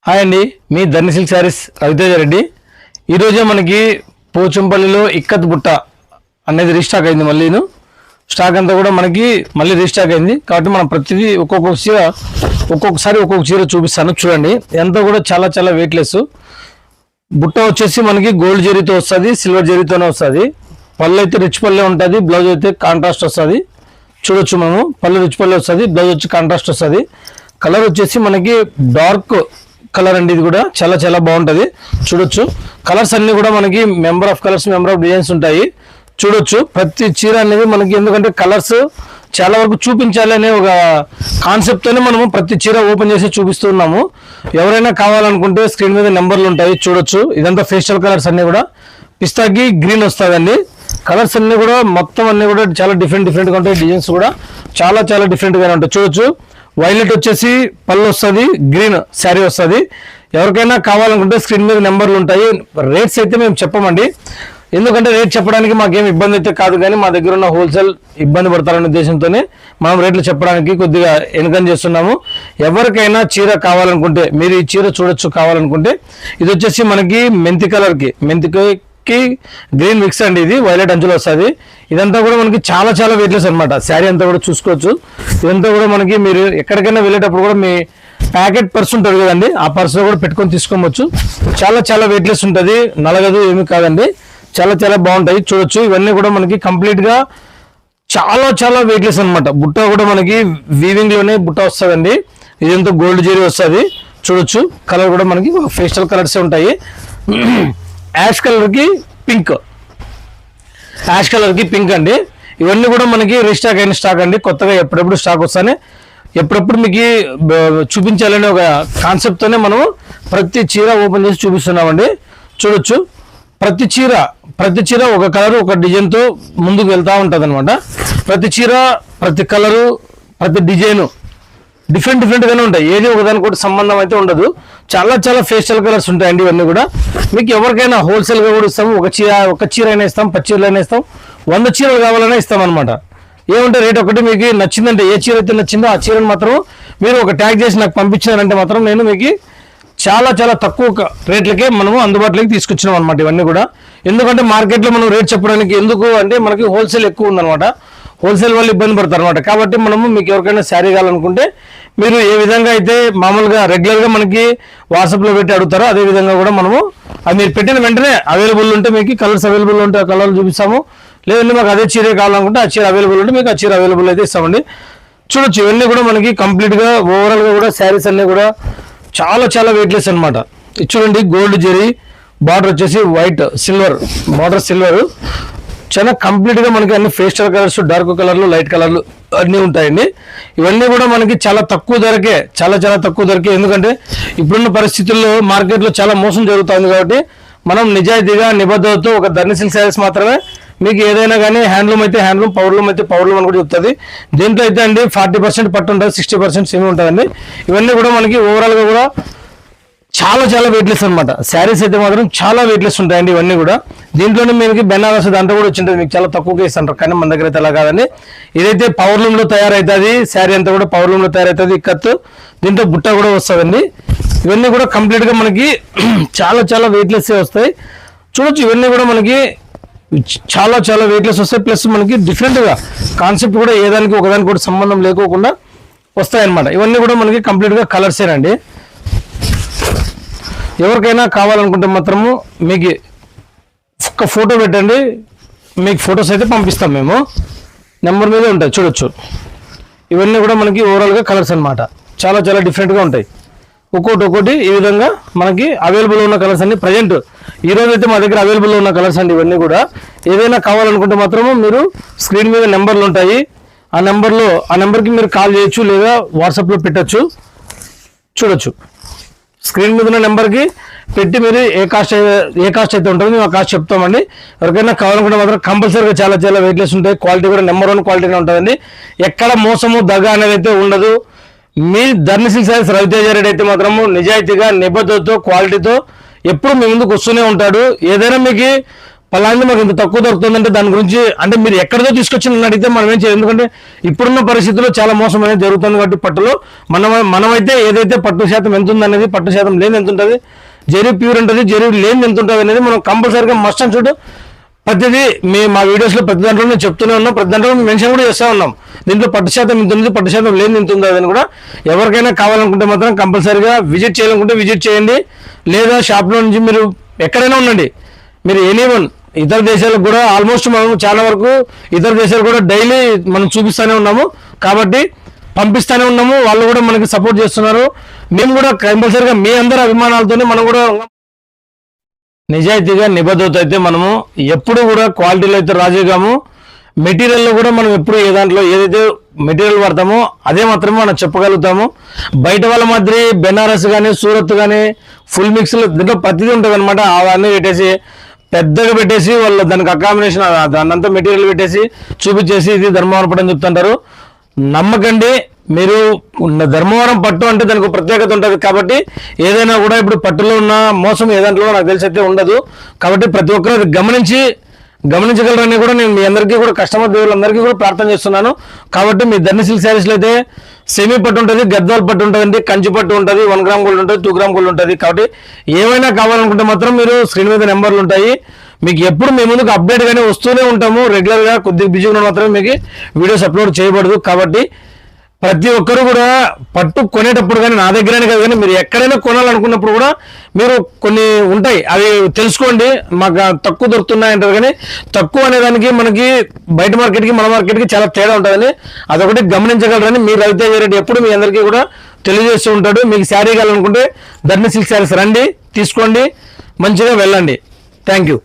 Hi అండి, మీ ధర్ని silk saris Raviteja Reddy. ఈరోజే మనకి పోచంపల్లిలో ఇక్కత్ బుట్ట అనేది రీస్టాక్ అయింది. మళ్ళీను స్టాక్ అంతా కూడా మనకి మళ్ళీ రీస్టాక్ అయింది. కాబట్టి మనం ప్రతిదీ ఒక్కొక్కసారి ఒక్కొక్క చీర చూపిస్తాను. చూడండి, ఎంత కూడా చాలా చాలా వెయిట్లెస్. బుట్ట వచ్చేసి మనకి గోల్డ్ జరీతో వస్తుంది, సిల్వర్ జరీతోనే వస్తుంది. పళ్ళు అయితే రిచ్ పల్లె ఉంటుంది, బ్లౌజ్ అయితే కాంట్రాస్ట్ వస్తుంది. చూడొచ్చు, మనము పళ్ళు రిచ్ పల్లె వస్తుంది, బ్లౌజ్ వచ్చి కాంట్రాస్ట్ వస్తుంది. కలర్ వచ్చేసి మనకి డార్క్ కలర్ అండి. ఇది కూడా చాలా చాలా బాగుంటుంది. చూడొచ్చు, కలర్స్ అన్ని కూడా మనకి member of colours, member of designs ఉంటాయి. చూడొచ్చు, ప్రతి చీర అనేది మనకి, ఎందుకంటే కలర్స్ చాలా వరకు చూపించాలి అనే ఒక కాన్సెప్ట్తోనే మనము ప్రతి చీర ఓపెన్ చేసి చూపిస్తున్నాము. ఎవరైనా కావాలనుకుంటే స్క్రీన్ మీద నెంబర్లు ఉంటాయి. చూడొచ్చు, ఇదంతా ఫేషియల్ కలర్స్ అన్ని కూడా పిస్తాకి గ్రీన్ వస్తుందండి. కలర్స్ అన్ని కూడా మొత్తం అన్ని కూడా చాలా డిఫరెంట్గా ఉంటాయి. డిజైన్స్ కూడా చాలా చాలా డిఫరెంట్గానే ఉంటాయి. చూడొచ్చు, వైలెట్ వచ్చేసి పళ్ళు వస్తుంది, గ్రీన్ శారీ వస్తుంది. ఎవరికైనా కావాలనుకుంటే స్క్రీన్ మీద నెంబర్లు ఉంటాయి. రేట్స్ అయితే మేము చెప్పమండి, ఎందుకంటే రేట్ చెప్పడానికి మాకేం ఇబ్బంది అయితే కాదు, కానీ మా దగ్గర ఉన్న హోల్సేల్ ఇబ్బంది పడతారనే ఉద్దేశంతోనే మనం రేట్లు చెప్పడానికి కొద్దిగా ఎన్కరేజ్ చేస్తున్నాము. ఎవరికైనా చీర కావాలనుకుంటే మీరు ఈ చీర చూడొచ్చు. కావాలనుకుంటే ఇది వచ్చేసి మనకి మెంతి కలర్కి, మెంతికి గ్రీన్ మిక్స్ అండి. ఇది వైలెట్ అంచులో వస్తుంది. ఇదంతా కూడా మనకి చాలా చాలా వెయిట్లెస్ అనమాట. శారీ అంతా కూడా చూసుకోవచ్చు. ఇదంతా కూడా మనకి మీరు ఎక్కడికైనా వెళ్ళేటప్పుడు కూడా మీ ప్యాకెట్ పర్స్ ఉంటుంది కదండి, ఆ పర్స్లో కూడా పెట్టుకొని తీసుకోవచ్చు. చాలా చాలా వెయిట్లెస్ ఉంటుంది, నలగదు, ఏమి కాదండి. చాలా చాలా బాగుంటాయి. చూడొచ్చు, ఇవన్నీ కూడా మనకి కంప్లీట్గా చాలా చాలా వెయిట్లెస్ అనమాట. బుట్ట కూడా మనకి వీవింగ్ లోనే బుట్ట వస్తుందండి. ఇదంతా గోల్డ్ జరీ వస్తుంది. చూడొచ్చు, కలర్ కూడా మనకి ఫేషియల్ కలర్సే ఉంటాయి. యాష్ కలర్కి పింక్, యాష్ కలర్కి పింక్ అండి. ఇవన్నీ కూడా మనకి రీస్టాక్ అయిన స్టాక్ అండి. కొత్తగా ఎప్పుడెప్పుడు స్టాక్ వస్తానే ఎప్పుడెప్పుడు మీకు చూపించాలనే ఒక కాన్సెప్ట్తోనే మనం ప్రతి చీర ఓపెన్ చేసి చూపిస్తున్నామండి. చూడొచ్చు, ప్రతి చీర ఒక కలర్, ఒక డిజైన్తో ముందుకు వెళ్తూ ఉంటుంది అనమాట. ప్రతి చీర, ప్రతి కలరు, ప్రతి డిజైను డిఫరెంట్గానే ఉంటాయి. ఏది ఒకదానికి కూడా సంబంధం అయితే ఉండదు. చాలా చాలా ఫేషియల్ కలర్స్ ఉంటాయండి. ఇవన్నీ కూడా మీకు ఎవరికైనా హోల్సేల్గా కూడా ఇస్తాము. ఒక చీర అయినా ఇస్తాం, 10 చీరలు అయినా ఇస్తాం, 100 చీరలు కావాలన్నా ఇస్తాం అనమాట. ఏమంటే రేట్ ఒకటి మీకు నచ్చిందంటే, ఏ చీర అయితే నచ్చిందో ఆ చీరను మాత్రం మీరు ఒక ట్యాగ్ చేసి నాకు పంపించారంటే మాత్రం నేను మీకు చాలా చాలా తక్కువ రేట్లకే మనము అందుబాటులోకి తీసుకొచ్చినాం అనమాట. ఇవన్నీ కూడా ఎందుకంటే మార్కెట్లో మనం రేట్ చెప్పడానికి ఎందుకు అంటే మనకి హోల్సేల్ ఎక్కువ ఉందన్నమాట. హోల్సేల్ వాళ్ళు ఇబ్బంది పడతారు అనమాట. కాబట్టి మనము మీకు ఎవరికైనా శారీ కావాలనుకుంటే మీరు ఏ విధంగా అయితే మామూలుగా రెగ్యులర్గా మనకి వాట్సాప్లో పెట్టి అడుగుతారో అదే విధంగా కూడా మనము అది మీరు పెట్టిన వెంటనే అవైలబుల్ ఉంటే మీకు కలర్స్ అవైలబుల్ ఉంటే ఆ కలర్లు చూపిస్తాము. లేదంటే మాకు అదే చీర కావాలనుకుంటే ఆ చీర అవైలబుల్ ఉంటే మీకు ఆ చీర అవైలబుల్ అయితే ఇస్తామండి. చూడొచ్చు, ఇవన్నీ కూడా మనకి కంప్లీట్గా ఓవరాల్గా కూడా శారీస్ అన్నీ కూడా చాలా చాలా వెయిట్లెస్ అనమాట. ఇది చూడండి, గోల్డ్ జరీ బార్డర్ వచ్చేసి వైట్ సిల్వర్ బార్డర్, సిల్వర్ చాలా కంప్లీట్గా మనకి అన్ని ఫేస్టల్ కలర్స్, డార్క్ కలర్లు, లైట్ కలర్లు అన్నీ ఉంటాయండి. ఇవన్నీ కూడా మనకి చాలా తక్కువ ధరకే, చాలా చాలా తక్కువ ధరకే. ఎందుకంటే ఇప్పుడున్న పరిస్థితుల్లో మార్కెట్లో చాలా మోసం జరుగుతుంది. కాబట్టి మనం నిజాయితీగా, నిబద్ధతతో ఒక ధర్ని సిల్క్ శారీస్ మాత్రమే మీకు ఏదైనా కానీ హ్యాండ్లూమ్ అయితే హ్యాండ్లూమ్, పవర్లూమ్ అయితే పవర్లూమ్ అని కూడా చెప్తుంది. దీంట్లో అయితే అండి 40% పట్టు ఉంటుంది, 60% సెమీ ఉంటుందండి. ఇవన్నీ కూడా మనకి ఓవరాల్గా కూడా చాలా చాలా వెయిట్లెస్ అనమాట. శారీస్ అయితే మాత్రం చాలా వెయిట్లెస్ ఉంటాయండి. ఇవన్నీ కూడా దీంట్లోనే మీకు బెనారస్ దాంట్లో కూడా వచ్చింటుంది, మీకు చాలా తక్కువగా ఇస్తుంటారు. కానీ మన దగ్గర అయితే అలా కాదండి. ఇదైతే పవర్లూమ్లో తయారవుతుంది. శారీ అంతా కూడా పవర్లూమ్లో తయారవుతుంది. ఇక్కత్తు దీంట్లో బుట్ట కూడా వస్తుందండి. ఇవన్నీ కూడా కంప్లీట్గా మనకి చాలా చాలా వెయిట్లెస్ వస్తాయి. చూడొచ్చు, ఇవన్నీ కూడా మనకి చాలా చాలా వెయిట్లెస్ వస్తాయి. ప్లస్ మనకి డిఫరెంట్గా కాన్సెప్ట్ కూడా ఏదానికి ఒకదానికి కూడా సంబంధం లేకోకుండా వస్తాయన్నమాట. ఇవన్నీ కూడా మనకి కంప్లీట్గా కలర్సేనండి. ఎవరికైనా కావాలనుకుంటే మాత్రము మీకు ఒక్క ఫోటో పెట్టండి, మీకు ఫొటోస్ అయితే పంపిస్తాం మేము. నెంబర్ మీద ఉంటాయి. చూడొచ్చు, ఇవన్నీ కూడా మనకి ఓవరాల్గా కలర్స్ అనమాట. చాలా చాలా డిఫరెంట్గా ఉంటాయి. ఒక్కోటి ఈ విధంగా మనకి అవైలబుల్ ఉన్న కలర్స్ అన్ని ప్రజెంట్ ఈరోజు అయితే మా దగ్గర అవైలబుల్ ఉన్న కలర్స్ అండి. ఇవన్నీ కూడా ఏదైనా కావాలనుకుంటే మాత్రము మీరు స్క్రీన్ మీద నెంబర్లు ఉంటాయి. ఆ నెంబర్కి మీరు కాల్ చేయొచ్చు, లేదా వాట్సాప్లో పెట్టచ్చు. చూడొచ్చు, స్క్రీన్ మీద ఉన్న నెంబర్కి పెట్టి మీరు ఏ కాస్ట్ అయితే ఉంటుందో మేము ఆ కాస్ట్ చెప్తామండి. ఎవరికైనా కావాలనుకుంటే మాత్రం కంపల్సరీగా చాలా చాలా వెయిట్లెస్ ఉంటాయి. క్వాలిటీ కూడా నెంబర్ 1 క్వాలిటీనే ఉంటుందండి. ఎక్కడ మోసము, దగ అనేది అయితే ఉండదు. మీ ధర్ని సిల్క్ శారీస్ రవితేజ రెడ్డి అయితే మాత్రము నిజాయితీగా, నిబద్ధతతో, క్వాలిటీతో ఎప్పుడు మీ ముందుకు వస్తూనే ఉంటాడు. ఏదైనా మీకు పలాంటి మాకు ఇంత తక్కువ దొరుకుతుందంటే దాని గురించి అంటే మీరు ఎక్కడితో తీసుకొచ్చి నన్ను అడిగితే మనం ఏం చేయాలి, ఎందుకంటే ఇప్పుడున్న పరిస్థితుల్లో చాలా మోసం అనేది జరుగుతుంది కాబట్టి పట్టులో మనమైతే ఏదైతే పట్టు శాతం ఎంత ఉంది అనేది, పట్టు శాతం లేని ఎంత ఉంటుంది, జరీ ప్యూర్ ఉంటుంది, జరీ లేని ఎంత ఉంటుంది అనేది మనం కంపల్సరీగా మస్ట్ అండ్ షుడ్ ప్రతిదీ మా వీడియోస్లో ప్రతి దాంట్లో నేను చెప్తూనే ఉన్నాం, ప్రతి దాంట్లో మెన్షన్ కూడా చేస్తూ ఉన్నాం. దీంట్లో పట్టు శాతం ఇంత ఉంది, పట్టు శాతం లేని ఎంత ఉంది అని కూడా ఎవరికైనా కావాలనుకుంటే మాత్రం కంపల్సరీగా విజిట్ చేయాలనుకుంటే విజిట్ చేయండి, లేదా షాప్లో నుంచి మీరు ఎక్కడైనా ఉండండి. మీరు ఎనీవన్ ఇతర దేశాలకు కూడా ఆల్మోస్ట్ మనం చాలా వరకు ఇతర దేశాలు కూడా డైలీ మనం చూపిస్తూనే ఉన్నాము, కాబట్టి పంపిస్తూనే ఉన్నాము, వాళ్ళు కూడా మనకి సపోర్ట్ చేస్తున్నారు. మేము కూడా కంపల్సరీగా మీ అందరి అభిమానాలతోనే మనం కూడా నిజాయితీగా నిబద్ధత అయితే మనము ఎప్పుడు కూడా క్వాలిటీలో అయితే రాజీగాము. మెటీరియల్లో కూడా మనం ఎప్పుడు ఏ దాంట్లో ఏదైతే మెటీరియల్ వాడతామో అదే మాత్రమే మనం చెప్పగలుగుతాము. బయట వాళ్ళ మాదిరి బెనారస్ కానీ సూరత్ కానీ ఫుల్ మిక్స్లో దీంట్లో ప్రతిదీ ఉంటుంది అనమాట. అవన్నీ పెట్టేసి పెద్దగా పెట్టేసి వాళ్ళు దానికి అకామిడేషన్ దాన్నంతా మెటీరియల్ పెట్టేసి చూపించేసి ఇది ధర్మవరం పట్టు అని చెప్తుంటారు. నమ్మకండి. మీరు ధర్మవరం పట్టు అంటే దానికి ప్రత్యేకత ఉంటుంది కాబట్టి ఏదైనా కూడా ఇప్పుడు పట్టులో ఉన్న మోసం ఏ దాంట్లో నాకు తెలిసి అయితే ఉండదు. కాబట్టి ప్రతి ఒక్కరు గమనించగలరని కూడా నేను మీ అందరికీ కూడా కస్టమర్ దేవుళ్ళందరికీ కూడా ప్రార్థన చేస్తున్నాను. కాబట్టి మీ ధర్ని సిల్క్ శారీస్లో అయితే సెమీ పట్టు ఉంటుంది, గద్వాల్ పట్టు ఉంటుందండి, కంచి పట్టు ఉంటుంది, 1 గ్రామ్ గోల్డ్ ఉంటుంది, 2 గ్రామ్ గోల్డ్ ఉంటుంది. కాబట్టి ఏమైనా కావాలనుకుంటే మాత్రం మీరు స్క్రీన్ మీద నెంబర్లు ఉంటాయి. మీకు ఎప్పుడు మీ ముందుకు అప్డేట్గానే వస్తూనే ఉంటాము. రెగ్యులర్గా కొద్దిగా బిజీగా మాత్రమే మీకు వీడియోస్ అప్లోడ్ చేయబడదు. కాబట్టి ప్రతి ఒక్కరు కూడా పట్టు కొనేటప్పుడు కానీ నా దగ్గరనే కాదు కానీ మీరు ఎక్కడైనా కొనాలనుకున్నప్పుడు కూడా మీరు కొన్ని ఉంటాయి అవి తెలుసుకోండి. మాకు తక్కువ దొరుకుతున్నాయంటారు కానీ తక్కువ అనేదానికి మనకి బయట మార్కెట్కి మన మార్కెట్కి చాలా తేడా ఉంటుందని అదొకటి గమనించగలరని మీరు రవితేజ రెడ్డి ఎప్పుడు మీ అందరికీ కూడా తెలియజేస్తూ ఉంటాడు. మీకు శారీ కావాలనుకుంటే ధర్ని సిల్క్ శారీస్ రండి, తీసుకోండి, మంచిగా వెళ్ళండి. Thank you.